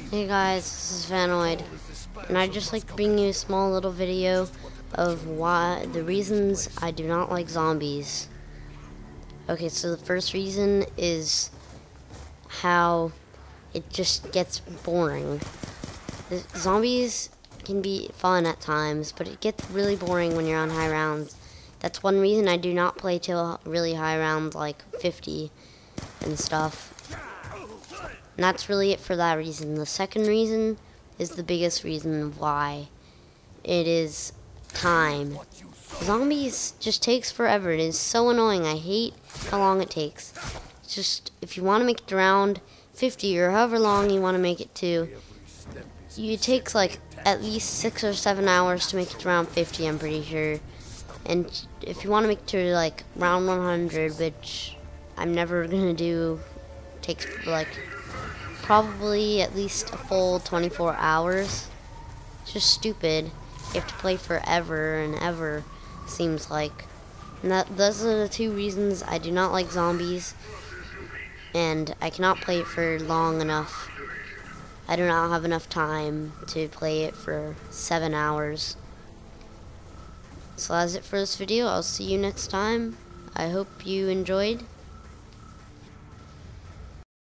Hey guys, this is Vanoid, and I'd just like to bring you a small little video of why the reasons I do not like zombies. Okay, so the first reason is how it just gets boring. The zombies can be fun at times, but it gets really boring when you're on high rounds. That's one reason I do not play till really high rounds, like 50 and stuff. And that's really it for that reason. The second reason is the biggest reason why. It is time. Zombies just takes forever. It is so annoying. I hate how long it takes. It's just, if you want to make it around 50 or however long you want to make it to, it takes like at least 6 or 7 hours to make it around 50, I'm pretty sure. And if you want to make it to like round 100, which I'm never going to do, takes like probably at least a full 24 hours. It's just stupid. You have to play forever and ever, seems like. And those are the two reasons I do not like zombies. And I cannot play it for long enough. I do not have enough time to play it for 7 hours. So that's it for this video. I'll see you next time. I hope you enjoyed.